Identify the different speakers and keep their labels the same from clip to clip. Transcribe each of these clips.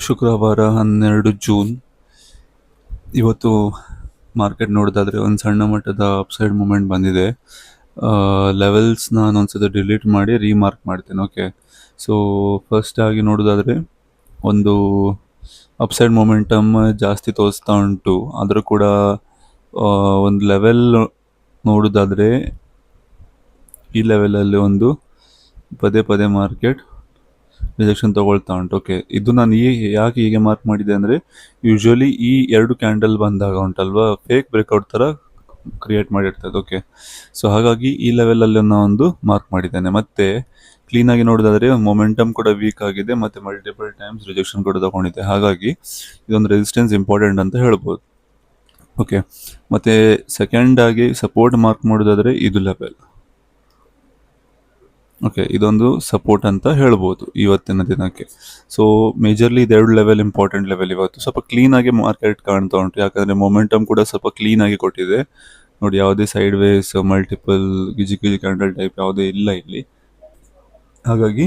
Speaker 1: ಶುಕ್ರವಾರ 12 ಜೂನ್. ಇವತ್ತು ಮಾರ್ಕೆಟ್ ನೋಡೋದಾದರೆ ಒಂದು ಸಣ್ಣ ಮಟ್ಟದ ಅಪ್ಸೈಡ್ ಮೂಮೆಂಟ್ ಬಂದಿದೆ. ಲೆವೆಲ್ಸ್ ನಾನು ಒಂದ್ಸತಿ ಡಿಲೀಟ್ ಮಾಡಿ ರೀಮಾರ್ಕ್ ಮಾಡ್ತೇನೆ. ಓಕೆ, ಸೊ ಫಸ್ಟ್ ಆಗಿ ನೋಡೋದಾದರೆ ಒಂದು ಅಪ್ಸೈಡ್ ಮೊಮೆಂಟಮ್ ಜಾಸ್ತಿ ತೋರಿಸ್ತಾ ಉಂಟು. ಆದರೂ ಕೂಡ ಒಂದು ಲೆವೆಲ್ ನೋಡೋದಾದರೆ ಈ ಲೆವೆಲಲ್ಲಿ ಒಂದು ಪದೇ ಪದೇ ಮಾರ್ಕೆಟ್ ರಿಜೆಕ್ಷನ್ ತಗೊಳ್ತಾ ಉಂಟು. ಓಕೆ, ಇದು ನಾನು ಯಾಕೆ ಹೀಗೆ ಮಾರ್ಕ್ ಮಾಡಿದೆ ಅಂದರೆ, ಯೂಶ್ವಲಿ ಈ 2 ಕ್ಯಾಂಡಲ್ ಬಂದಾಗ ಉಂಟಲ್ವಾ, ಫೇಕ್ ಬ್ರೇಕ್ಔಟ್ ಥರ ಕ್ರಿಯೇಟ್ ಮಾಡಿರ್ತದೆ. ಓಕೆ, ಸೊ ಹಾಗಾಗಿ ಈ ಲೆವೆಲಲ್ಲಿ ಒಂದು ಮಾರ್ಕ್ ಮಾಡಿದ್ದೇನೆ. ಮತ್ತೆ ಕ್ಲೀನಾಗಿ ನೋಡೋದಾದರೆ ಮೊಮೆಂಟಮ್ ಕೂಡ ವೀಕ್ ಆಗಿದೆ, ಮತ್ತು ಮಲ್ಟಿಪಲ್ ಟೈಮ್ಸ್ ರಿಜೆಕ್ಷನ್ ಕೂಡ ತಗೊಂಡಿದೆ. ಹಾಗಾಗಿ ಇದೊಂದು ರೆಸಿಸ್ಟೆನ್ಸ್ ಇಂಪಾರ್ಟೆಂಟ್ ಅಂತ ಹೇಳ್ಬೋದು. ಓಕೆ, ಮತ್ತು ಸೆಕೆಂಡ್ ಆಗಿ ಸಪೋರ್ಟ್ ಮಾರ್ಕ್ ಮಾಡೋದಾದರೆ ಇದು ಲೆವೆಲ್. ಓಕೆ, ಇದೊಂದು ಸಪೋರ್ಟ್ ಅಂತ ಹೇಳ್ಬೋದು ಇವತ್ತಿನ ದಿನಕ್ಕೆ. ಸೊ ಮೇಜರ್ಲಿ ಇದೆರಡು ಲೆವೆಲ್ ಇಂಪಾರ್ಟೆಂಟ್ ಲೆವೆಲ್. ಇವತ್ತು ಸ್ವಲ್ಪ ಕ್ಲೀನಾಗಿ ಮಾರ್ಕೆಟ್ ಕಾಣ್ತಾ ಉಂಟು, ಯಾಕಂದರೆ ಮೊಮೆಂಟಮ್ ಕೂಡ ಸ್ವಲ್ಪ ಕ್ಲೀನಾಗಿ ಕೊಟ್ಟಿದೆ ನೋಡಿ. ಯಾವುದೇ ಸೈಡ್ ವೇಸ್, ಮಲ್ಟಿಪಲ್ ಗಿಜಿ ಕ್ಯಾಂಡಲ್ ಟೈಪ್ ಯಾವುದೇ ಇಲ್ಲ ಇಲ್ಲಿ. ಹಾಗಾಗಿ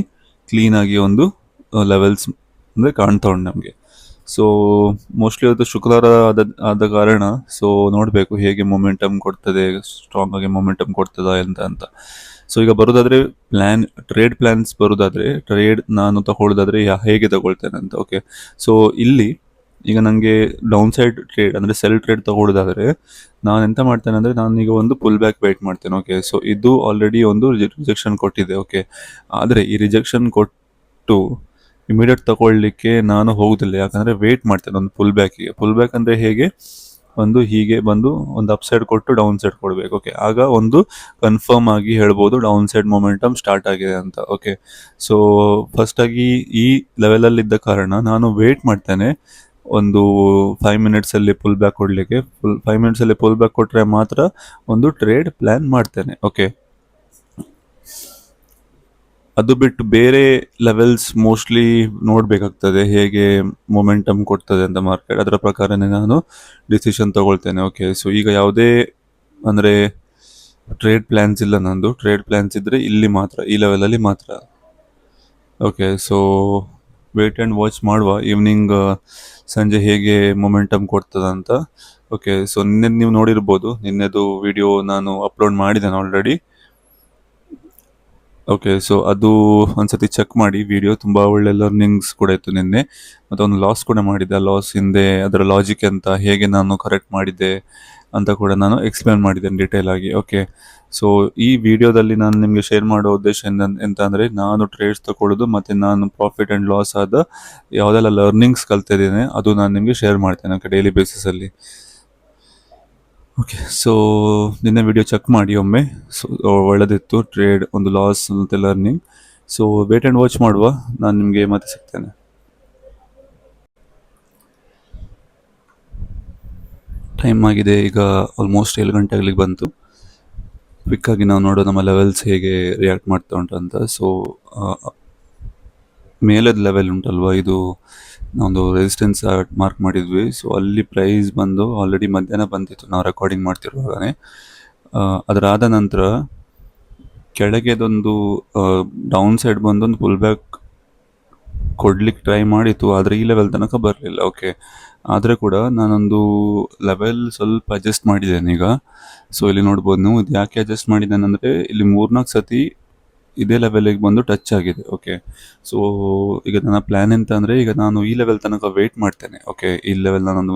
Speaker 1: ಕ್ಲೀನಾಗಿ ಒಂದು ಲೆವೆಲ್ಸ್ ಅಂದರೆ ಕಾಣ್ತಾ ಉಂಟು ನಮಗೆ. ಸೊ ಮೋಸ್ಟ್ಲಿ ಇವತ್ತು ಶುಕ್ರವಾರ ಆದ ಕಾರಣ ಸೊ ನೋಡಬೇಕು ಹೇಗೆ ಮೊಮೆಂಟಮ್ ಕೊಡ್ತದೆ, ಸ್ಟ್ರಾಂಗ್ ಆಗಿ ಮೊಮೆಂಟಮ್ ಕೊಡ್ತದಾ ಅಂತ. ಸೊ ಈಗ ಬರೋದಾದರೆ ಟ್ರೇಡ್ ಪ್ಲ್ಯಾನ್ಸ್ ಬರೋದಾದರೆ, ಟ್ರೇಡ್ ನಾನು ತಗೊಳ್ಳೋದಾದರೆ ಹೇಗೆ ತಗೊಳ್ತೇನೆ ಅಂತ. ಓಕೆ, ಸೊ ಇಲ್ಲಿ ಈಗ ನನಗೆ ಡೌನ್ ಸೈಡ್ ಟ್ರೇಡ್ ಅಂದರೆ ಸೆಲ್ ಟ್ರೇಡ್ ತಗೊಳ್ಳೋದಾದರೆ ನಾನು ಎಂತ ಮಾಡ್ತೇನೆ ಅಂದರೆ, ನಾನೀಗ ಒಂದು ಪುಲ್ ಬ್ಯಾಕ್ ವೇಟ್ ಮಾಡ್ತೇನೆ. ಓಕೆ, ಸೊ ಇದು ಆಲ್ರೆಡಿ ಒಂದು ರಿಜೆಕ್ಷನ್ ಕೊಟ್ಟಿದೆ. ಓಕೆ, ಆದರೆ ಈ ರಿಜೆಕ್ಷನ್ ಕೊಟ್ಟು ಇಮಿಡಿಯೇಟ್ ತಗೊಳ್ಳಿಕ್ಕೆ ನಾನು ಹೋಗುದಿಲ್ಲ, ಯಾಕಂದರೆ ವೇಟ್ ಮಾಡ್ತೇನೆ ಒಂದು ಪುಲ್ ಬ್ಯಾಕ್ ಅಂದರೆ ಹೇಗೆ ಒಂದು ಹೀಗೆ ಬಂದು ಒಂದು ಅಪ್ ಸೈಡ್ ಕೊಟ್ಟು ಡೌನ್ ಸೈಡ್ ಕೊಡಬೇಕು. ಓಕೆ, ಆಗ ಒಂದು ಕನ್ಫರ್ಮ್ ಆಗಿ ಹೇಳ್ಬೋದು ಡೌನ್ ಸೈಡ್ ಮೊಮೆಂಟಮ್ ಸ್ಟಾರ್ಟ್ ಆಗಿದೆ ಅಂತ. ಓಕೆ, ಸೊ ಫಸ್ಟಾಗಿ ಈ ಲೆವೆಲಲ್ಲಿದ್ದ ಕಾರಣ ನಾನು ವೇಟ್ ಮಾಡ್ತೇನೆ ಒಂದು 5 ಮಿನಿಟ್ಸಲ್ಲಿ ಪುಲ್ ಬ್ಯಾಕ್ ಕೊಡಲಿಕ್ಕೆ. 5 ಮಿನಿಟ್ಸಲ್ಲಿ ಪುಲ್ ಬ್ಯಾಕ್ ಕೊಟ್ಟರೆ ಮಾತ್ರ ಒಂದು ಟ್ರೇಡ್ ಪ್ಲ್ಯಾನ್ ಮಾಡ್ತೇನೆ. ಓಕೆ, ಅದು ಬಿಟ್ಟು ಬೇರೆ ಲೆವೆಲ್ಸ್ ಮೋಸ್ಟ್ಲಿ ನೋಡಬೇಕಾಗ್ತದೆ ಹೇಗೆ ಮೊಮೆಂಟಮ್ ಕೊಡ್ತದೆ ಅಂತ ಮಾರ್ಕೆಟ್, ಅದರ ಪ್ರಕಾರನೇ ನಾನು ಡಿಸಿಷನ್ ತಗೊಳ್ತೇನೆ. ಓಕೆ, ಸೊ ಈಗ ಯಾವುದೇ ಅಂದರೆ ಟ್ರೇಡ್ ಪ್ಲ್ಯಾನ್ಸ್ ಇಲ್ಲ ನಂದು. ಟ್ರೇಡ್ ಪ್ಲ್ಯಾನ್ಸ್ ಇದ್ದರೆ ಇಲ್ಲಿ ಮಾತ್ರ, ಈ ಲೆವೆಲಲ್ಲಿ ಮಾತ್ರ. Okay, so wait and watch ಮಾಡುವ ಈವ್ನಿಂಗ್ ಸಂಜೆ ಹೇಗೆ ಮೊಮೆಂಟಮ್ ಕೊಡ್ತದಂತ. ಓಕೆ, ಸೊ ನಿನ್ನೆ ನೀವು ನೋಡಿರ್ಬೋದು, ನಿನ್ನೆದು ವಿಡಿಯೋ ನಾನು ಅಪ್ಲೋಡ್ ಮಾಡಿದ್ದೇನೆ ಆಲ್ರೆಡಿ. ಓಕೆ, ಸೊ ಅದು ಒಂದ್ಸತಿ ಚೆಕ್ ಮಾಡಿ. ವಿಡಿಯೋ ತುಂಬ ಒಳ್ಳೆ ಲರ್ನಿಂಗ್ಸ್ ಕೂಡ ಇತ್ತು ನಿನ್ನೆ, ಮತ್ತು ಒಂದು ಲಾಸ್ ಕೂಡ ಮಾಡಿದ್ದೆ. ಲಾಸ್ ಹಿಂದೆ ಅದರ ಲಾಜಿಕ್ ಅಂತ, ಹೇಗೆ ನಾನು ಕರೆಕ್ಟ್ ಮಾಡಿದ್ದೆ ಅಂತ ಕೂಡ ನಾನು ಎಕ್ಸ್ಪ್ಲೇನ್ ಮಾಡಿದ್ದೇನೆ ಡೀಟೇಲ್ ಆಗಿ. ಓಕೆ, ಸೊ ಈ ವಿಡಿಯೋದಲ್ಲಿ ನಾನು ನಿಮಗೆ ಶೇರ್ ಮಾಡೋ ಉದ್ದೇಶ ಎಂತ ಅಂದರೆ, ನಾನು ಟ್ರೇಡ್ಸ್ ತಗೊಳ್ಳೋದು ಮತ್ತು ನಾನು ಪ್ರಾಫಿಟ್ ಆ್ಯಂಡ್ ಲಾಸ್ ಆದ ಯಾವುದೆಲ್ಲ ಲರ್ನಿಂಗ್ಸ್ ಕಲ್ತಿದ್ದೇನೆ ಅದು ನಾನು ನಿಮಗೆ ಶೇರ್ ಮಾಡ್ತೇನೆ ಡೈಲಿ ಬೇಸಿಸಲ್ಲಿ. ಓಕೆ, ಸೊ ನಿನ್ನೆ ವಿಡಿಯೋ ಚೆಕ್ ಮಾಡಿ ಒಮ್ಮೆ. ಸೊ ಒಳ್ಳೆದಿತ್ತು, ಟ್ರೇಡ್, ಒಂದು ಲಾಸ್ ಮತ್ತು learning. So wait and watch ಮಾಡುವ, ನಾನು ನಿಮಗೆ ಮತ್ತೆ ಸಿಗ್ತೇನೆ. ಟೈಮ್ ಆಗಿದೆ ಈಗ ಆಲ್ಮೋಸ್ಟ್ 7 ಗಂಟೆ ಆಗ್ಲಿಕ್ಕೆ ಬಂತು. ಕ್ವಿಕ್ಕಾಗಿ ನಾವು ನೋಡೋ ನಮ್ಮ ಲೆವೆಲ್ಸ್ ಹೇಗೆ ರಿಯಾಕ್ಟ್ ಮಾಡ್ತಾ ಉಂಟಂತ. ಸೊ ಮೇಲದ ಲೆವೆಲ್ ಉಂಟಲ್ವ, ಇದು ನಾವೊಂದು ರೆಸಿಸ್ಟೆನ್ಸ್ ಮಾರ್ಕ್ ಮಾಡಿದ್ವಿ. ಸೊ ಅಲ್ಲಿ ಪ್ರೈಸ್ ಬಂದು ಆಲ್ರೆಡಿ ಮಧ್ಯಾಹ್ನ ಬಂದಿತ್ತು ನಾವು ರೆಕಾರ್ಡಿಂಗ್ ಮಾಡ್ತಿರುವಾಗನೇ. ಅದರಾದ ನಂತರ ಕೆಳಗೆದೊಂದು ಡೌನ್ ಸೈಡ್ ಬಂದು ಒಂದು ಪುಲ್ ಬ್ಯಾಕ್ ಕೊಡ್ಲಿಕ್ಕೆ ಟ್ರೈ ಮಾಡಿತ್ತು, ಆದರೆ ಈ ಲೆವೆಲ್ ತನಕ ಬರಲಿಲ್ಲ. ಓಕೆ, ಆದರೆ ಕೂಡ ನಾನೊಂದು ಲೆವೆಲ್ ಸ್ವಲ್ಪ ಅಡ್ಜಸ್ಟ್ ಮಾಡಿದ್ದೇನೆ ಈಗ. ಸೊ ಇಲ್ಲಿ ನೋಡ್ಬೋದು ನೀವು, ಇದು ಯಾಕೆ ಅಡ್ಜಸ್ಟ್ ಮಾಡಿದ್ದೇನೆ ಅಂದರೆ, ಇಲ್ಲಿ 3-4 ಸತಿ ಇದೇ ಲೆವೆಲಿಗೆ ಬಂದು ಟಚ್ ಆಗಿದೆ. ಓಕೆ, ಸೊ ಈಗ ನನ್ನ ಪ್ಲ್ಯಾನ್ ಎಂತ ಅಂದರೆ, ಈಗ ನಾನು ಈ ಲೆವೆಲ್ ತನಕ ವೇಟ್ ಮಾಡ್ತೇನೆ. ಓಕೆ, ಈ ಲೆವೆಲ್ ನಾನೊಂದು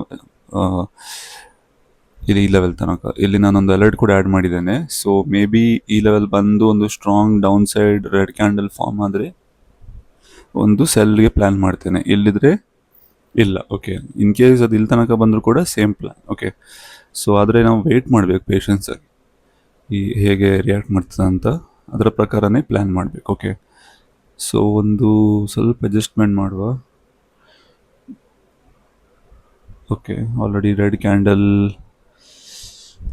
Speaker 1: ಈ ಲೆವೆಲ್ ತನಕ ಇಲ್ಲಿ ನಾನೊಂದು ಅಲರ್ಟ್ ಕೂಡ ಆ್ಯಡ್ ಮಾಡಿದ್ದೇನೆ. ಸೊ ಮೇ ಬಿ ಈ ಲೆವೆಲ್ ಬಂದು ಒಂದು strong downside red candle form ಆದರೆ ಒಂದು ಸೆಲ್ಗೆ ಪ್ಲ್ಯಾನ್ ಮಾಡ್ತೇನೆ, ಇಲ್ಲಿದ್ರೆ ಇಲ್ಲ. ಓಕೆ, ಇನ್ ಕೇಸ್ ಅದು ಇಲ್ಲಿ ತನಕ ಬಂದರೂ ಕೂಡ ಸೇಮ್ ಪ್ಲ್ಯಾನ್. ಓಕೆ, ಸೊ ಆದರೆ ನಾವು ವೆಯ್ಟ್ ಮಾಡಬೇಕು ಪೇಷನ್ಸಾಗಿ, ಈ ಹೇಗೆ ರಿಯಾಕ್ಟ್ ಮಾಡ್ತದೆ ಅಂತ ಅದರ ಪ್ರಕಾರನೇ ಪ್ಲ್ಯಾನ್ ಮಾಡಬೇಕು. ಓಕೆ, ಸೊ ಒಂದು ಸ್ವಲ್ಪ ಅಡ್ಜಸ್ಟ್ಮೆಂಟ್ ಮಾಡುವ. Okay, already red candle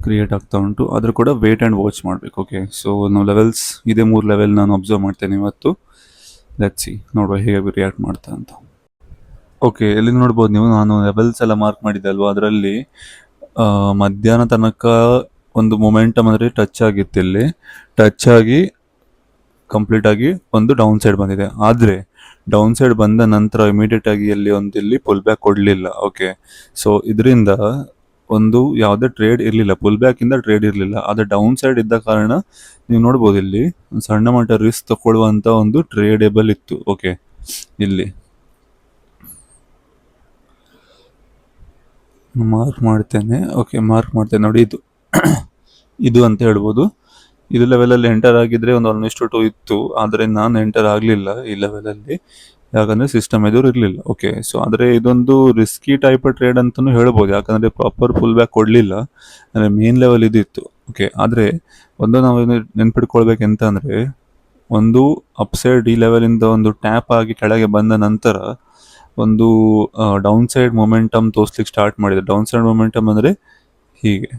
Speaker 1: create ಆಗ್ತಾ ಉಂಟು, ಆದರೂ ಕೂಡ ವೇಟ್ ಆ್ಯಂಡ್ ವಾಚ್ ಮಾಡಬೇಕು. ಓಕೆ, ಸೊ ನಾವು ಲೆವೆಲ್ಸ್ ಇದೇ 3 ಲೆವೆಲ್ ನಾನು ಅಬ್ಸರ್ವ್ ಮಾಡ್ತೇನೆ ಇವತ್ತು. ಲೆಟ್ಸ್ ಸಿ, ನೋಡುವ ಹೇಗೆ ರಿಯಾಕ್ಟ್ ಮಾಡ್ತಾ ಅಂತ. ಓಕೆ, ಎಲ್ಲಿ ನೋಡ್ಬೋದು ನೀವು, ನಾನು ಲೆವೆಲ್ಸ್ ಎಲ್ಲ ಮಾರ್ಕ್ ಮಾಡಿದ್ದೆ ಅಲ್ವಾ, ಅದರಲ್ಲಿ ಮಧ್ಯಾಹ್ನ ತನಕ ಒಂದು ಮೊಮೆಂಟಮ್ ಅಂದರೆ ಟಚ್ ಆಗಿತ್ತು. ಇಲ್ಲಿ ಟಚ್ ಆಗಿ ಕಂಪ್ಲೀಟಾಗಿ ಒಂದು ಡೌನ್ ಸೈಡ್ ಬಂದಿದೆ. ಆದರೆ ಡೌನ್ ಸೈಡ್ ಬಂದ ನಂತರ ಇಮಿಡಿಯೇಟ್ ಆಗಿ ಇಲ್ಲಿ ಪುಲ್ ಬ್ಯಾಕ್ ಕೊಡಲಿಲ್ಲ. ಓಕೆ, ಸೊ ಇದರಿಂದ ಒಂದು ಯಾವುದೇ ಟ್ರೇಡ್ ಇರಲಿಲ್ಲ, ಪುಲ್ ಬ್ಯಾಕ್ ಇಂದ ಟ್ರೇಡ್ ಇರಲಿಲ್ಲ. ಆದರೆ ಡೌನ್ ಸೈಡ್ ಇದ್ದ ಕಾರಣ ನೀವು ನೋಡ್ಬೋದು ಇಲ್ಲಿ ಒಂದು ಸಣ್ಣ ಮಟ್ಟ ರಿಸ್ಕ್ ತಗೊಳ್ಳುವಂತ ಒಂದು ಟ್ರೇಡೇಬಲ್ ಇತ್ತು. ಓಕೆ, ಇಲ್ಲಿ ಮಾರ್ಕ್ ಮಾಡ್ತೇನೆ. ಓಕೆ, ಮಾರ್ಕ್ ಮಾಡ್ತೇನೆ ನೋಡಿ, ಇದು ಇದು ಅಂತ ಹೇಳ್ಬೋದು. ಇದು ಲೆವೆಲಲ್ಲಿ ಎಂಟರ್ ಆಗಿದ್ರೆ ಒಂದು ಆಲ್ಮೋಸ್ಟ್ 2 ಇತ್ತು, ಆದರೆ ನಾನು ಎಂಟರ್ ಆಗಲಿಲ್ಲ ಈ ಲೆವೆಲಲ್ಲಿ, ಯಾಕಂದ್ರೆ ಸಿಸ್ಟಮ್ ಎದುರು ಇರಲಿಲ್ಲ. ಓಕೆ, ಸೊ ಆದರೆ ಇದೊಂದು ರಿಸ್ಕಿ ಟೈಪ್ ಟ್ರೇಡ್ ಅಂತಲೂ ಹೇಳ್ಬೋದು, ಯಾಕಂದ್ರೆ ಪ್ರಾಪರ್ ಫುಲ್ ಬ್ಯಾಕ್ ಕೊಡಲಿಲ್ಲ, ಅಂದರೆ ಮೇನ್ ಲೆವೆಲ್ ಇದಿತ್ತು. ಓಕೆ, ಆದರೆ ಒಂದು ನಾವು ನೆನ್ಪಿಟ್ಕೊಳ್ಬೇಕೆಂತ ಅಂದರೆ, ಒಂದು ಅಪ್ಸೈಡ್ ಈ ಲೆವೆಲಿಂದ ಒಂದು ಟ್ಯಾಪ್ ಆಗಿ ಕೆಳಗೆ ಬಂದ ನಂತರ ಒಂದು ಡೌನ್ ಸೈಡ್ ಮೊಮೆಂಟಮ್ ತೋರಿಸ್ಲಿಕ್ಕೆ ಸ್ಟಾರ್ಟ್ ಮಾಡಿದೆ. ಡೌನ್ ಸೈಡ್ ಮೊಮೆಂಟಮ್ ಅಂದರೆ ಹೀಗೆ,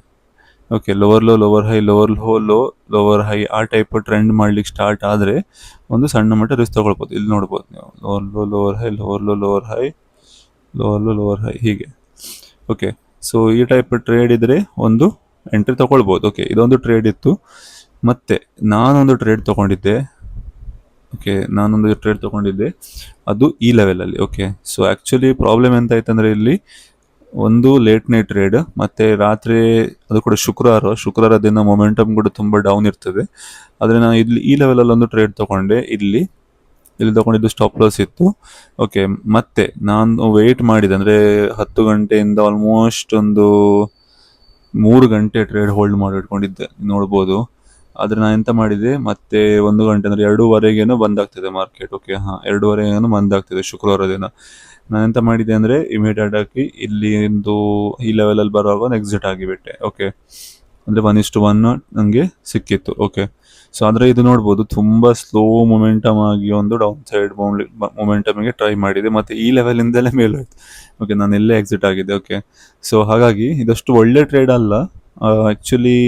Speaker 1: okay, lower low, lower high, lower low, lower high, ಆ ಟೈಪ್ ಟ್ರೆಂಡ್ ಮಾಡ್ಲಿಕ್ಕೆ ಸ್ಟಾರ್ಟ್ ಆದರೆ ಒಂದು ಸಣ್ಣ ಮಟ್ಟ ರಿಸ್ಕ್ ತಗೊಳ್ಬೋದು. ಇಲ್ಲಿ ನೋಡ್ಬೋದು ನೀವು, lower low, lower high, lower low, lower high, lower low, lower high, ಹೀಗೆ. ಓಕೆ, ಸೊ ಈ ಟೈಪ್ ಟ್ರೇಡ್ ಇದ್ರೆ ಒಂದು ಎಂಟ್ರಿ ತಗೊಳ್ಬೋದು. ಓಕೆ, ಇದೊಂದು ಟ್ರೇಡ್ ಇತ್ತು. ಮತ್ತೆ ನಾನೊಂದು ಟ್ರೇಡ್ ತಗೊಂಡಿದ್ದೆ. ಓಕೆ, ನಾನೊಂದು ಟ್ರೇಡ್ ತಗೊಂಡಿದ್ದೆ, ಅದು ಈ ಲೆವೆಲಲ್ಲಿ. ಓಕೆ, ಸೊ ಆ್ಯಕ್ಚುಲಿ ಪ್ರಾಬ್ಲಮ್ ಎಂತ ಆಯ್ತಂದರೆ ಇಲ್ಲಿ ಒಂದು ಲೇಟ್ ನೈಟ್ ಟ್ರೇಡ್, ಮತ್ತೆ ರಾತ್ರಿ ಅದು ಕೂಡ ಶುಕ್ರವಾರ ದಿನ ಮೊಮೆಂಟಮ್ ಕೂಡ ತುಂಬ ಡೌನ್ ಇರ್ತದೆ. ಆದರೆ ನಾನು ಇಲ್ಲಿ ಈ ಲೆವೆಲಲ್ಲಿ ಒಂದು ಟ್ರೇಡ್ ತಗೊಂಡೆ, ಇಲ್ಲಿ ತಗೊಂಡಿದ್ದು ಸ್ಟಾಪ್ ಲಾಸ್ ಇತ್ತು. ಓಕೆ, ಮತ್ತೆ ನಾನು ವೆಯ್ಟ್ ಮಾಡಿದೆ, ಅಂದರೆ 10 ಗಂಟೆಯಿಂದ ಆಲ್ಮೋಸ್ಟ್ ಒಂದು 3 ಗಂಟೆ ಟ್ರೇಡ್ ಹೋಲ್ಡ್ ಮಾಡಿ ಇಟ್ಕೊಂಡಿದ್ದೆ, ನೋಡ್ಬೋದು. ಆದರೆ ನಾನು ಎಂತ ಮಾಡಿದೆ, ಮತ್ತೆ 1 ಗಂಟೆ ಅಂದರೆ 2:30ಗೇನೋ ಬಂದಾಗ್ತದೆ ಮಾರ್ಕೆಟ್. ಓಕೆ, 2:30ಗೇನೋ ಬಂದಾಗ್ತದೆ ಶುಕ್ರವಾರ ದಿನ. ನಾನು ಎಂತ ಮಾಡಿದೆ ಅಂದರೆ ಇಮಿಡಿಯೇಟ್ ಆಗಿ ಇಲ್ಲಿ ಒಂದು ಈ ಲೆವೆಲಲ್ಲಿ ಬರುವಾಗ ಒಂದು ಎಕ್ಸಿಟ್ ಆಗಿಬಿಟ್ಟೆ. ಓಕೆ, ಅಂದರೆ 1:1 ನನಗೆ ಸಿಕ್ಕಿತ್ತು. ಓಕೆ, ಸೊ ಆದರೆ ಇದು ನೋಡ್ಬೋದು ತುಂಬ ಸ್ಲೋ ಮೊಮೆಂಟಮ್ ಆಗಿ ಒಂದು ಡೌನ್ ಸೈಡ್ ಮೊಮೆಂಟಮಿಗೆ ಟ್ರೈ ಮಾಡಿದೆ, ಮತ್ತು ಈ ಲೆವೆಲಿಂದಲೇ ಮೇಲಾಯಿತು. ಓಕೆ, ನಾನು ಎಲ್ಲೇ ಎಕ್ಸಿಟ್ ಆಗಿದೆ. ಓಕೆ, ಸೊ ಹಾಗಾಗಿ ಇದಷ್ಟು ಒಳ್ಳೆ ಟ್ರೇಡ್ ಅಲ್ಲ. ಆ್ಯಕ್ಚುಲಿ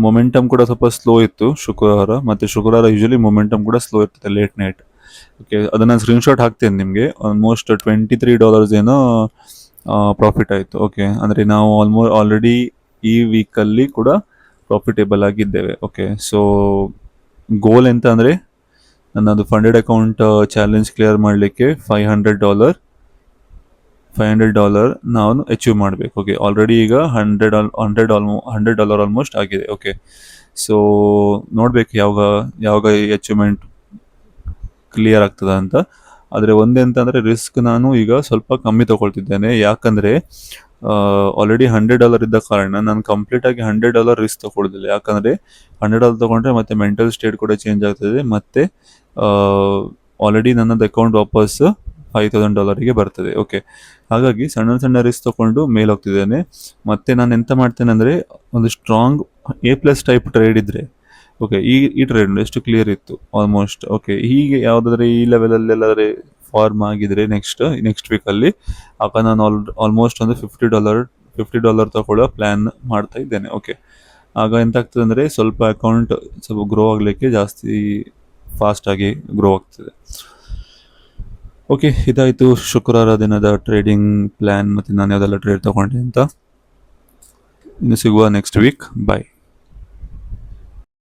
Speaker 1: ಮೊಮೆಂಟಮ್ ಕೂಡ ಸ್ವಲ್ಪ ಸ್ಲೋ ಇತ್ತು ಶುಕ್ರವಾರ ಯೂಶಲಿ ಮೊಮೆಂಟಮ್ ಕೂಡ ಸ್ಲೋ ಇರ್ತದೆ ಲೇಟ್ ನೈಟ್. ಓಕೆ, ಅದನ್ನು ಸ್ಕ್ರೀನ್ಶಾಟ್ ಹಾಕ್ತೇನೆ ನಿಮಗೆ. ಆಲ್ಮೋಸ್ಟ್ $23 ಏನೋ ಪ್ರಾಫಿಟ್ ಆಯಿತು. ಓಕೆ, ಅಂದರೆ ನಾವು ಆಲ್ರೆಡಿ ಈ ವೀಕಲ್ಲಿ ಕೂಡ ಪ್ರಾಫಿಟೇಬಲ್ ಆಗಿದ್ದೇವೆ. ಓಕೆ, ಸೊ ಗೋಲ್ ಎಂತ ಅಂದರೆ ನನ್ನದು ಫಂಡೆಡ್ ಅಕೌಂಟ್ ಚಾಲೆಂಜ್ ಕ್ಲಿಯರ್ ಮಾಡಲಿಕ್ಕೆ $500 ನಾನು ಅಚೀವ್ ಮಾಡಬೇಕು. ಓಕೆ, ಆಲ್ರೆಡಿ ಈಗ $100 ಆಲ್ಮೋಸ್ಟ್ ಆಗಿದೆ. ಓಕೆ, ಸೊ ನೋಡ್ಬೇಕು ಯಾವಾಗ ಈ ಅಚೀವ್ಮೆಂಟ್ ಕ್ಲಿಯರ್ ಆಗ್ತದೆ ಅಂತ. ಆದರೆ ಒಂದೆಂತಂದರೆ ರಿಸ್ಕ್ ನಾನು ಈಗ ಸ್ವಲ್ಪ ಕಮ್ಮಿ ತಗೊಳ್ತಿದ್ದೇನೆ, ಯಾಕಂದರೆ ಆಲ್ರೆಡಿ $100 ಇದ್ದ ಕಾರಣ ನಾನು ಕಂಪ್ಲೀಟಾಗಿ $100 ರಿಸ್ಕ್ ತಗೊಳ್ಳೋದಿಲ್ಲ. ಯಾಕಂದರೆ $100 ತಗೊಂಡ್ರೆ ಮತ್ತೆ ಮೆಂಟಲ್ ಸ್ಟೇಟ್ ಕೂಡ ಚೇಂಜ್ ಆಗ್ತದೆ, ಮತ್ತು ಆಲ್ರೆಡಿ ನನ್ನದು ಅಕೌಂಟ್ ವಾಪಸ್ $5,000 ಬರ್ತದೆ. ಓಕೆ, ಹಾಗಾಗಿ ಸಣ್ಣ ರಿಸ್ಕ್ ತಗೊಂಡು ಮೇಲೆ ಹೋಗ್ತಿದ್ದೇನೆ. ಮತ್ತೆ ನಾನು ಎಂತ ಮಾಡ್ತೇನೆ ಅಂದರೆ, ಒಂದು ಸ್ಟ್ರಾಂಗ್ A+ ಟೈಪ್ ಟ್ರೇಡ್ ಇದ್ದರೆ, ಓಕೆ, ಈ ಟ್ರೇಡ್ ಎಷ್ಟು ಕ್ಲಿಯರ್ ಇತ್ತು ಆಲ್ಮೋಸ್ಟ್. ಓಕೆ, ಹೀಗೆ ಯಾವುದಾದ್ರೆ ಈ ಲೆವೆಲಲ್ಲಿ ಎಲ್ಲಾದರೆ ಫಾರ್ಮ್ ಆಗಿದ್ರೆ ನೆಕ್ಸ್ಟ್ ವೀಕಲ್ಲಿ ಆಗ ನಾನು ಆಲ್ಮೋಸ್ಟ್ ಒಂದು $50 ತಗೊಳ್ಳೋ ಪ್ಲ್ಯಾನ್ ಮಾಡ್ತಾ ಇದ್ದೇನೆ. ಓಕೆ, ಆಗ ಎಂತಾಗ್ತದೆ ಅಂದರೆ ಸ್ವಲ್ಪ ಅಕೌಂಟ್ ಸ್ವಲ್ಪ ಗ್ರೋ ಆಗಲಿಕ್ಕೆ ಜಾಸ್ತಿ ಫಾಸ್ಟಾಗಿ ಗ್ರೋ ಆಗ್ತದೆ. ಓಕೆ, ಇದಾಯಿತು ಶುಕ್ರವಾರ ದಿನದ ಟ್ರೇಡಿಂಗ್ ಪ್ಲ್ಯಾನ್, ಮತ್ತು ನಾನು ಯಾವುದೆಲ್ಲ ಟ್ರೇಡ್ ತಗೊಂಡೆ ಅಂತ. ಇನ್ನು ಸಿಗುವ ನೆಕ್ಸ್ಟ್ ವೀಕ್. ಬಾಯ್.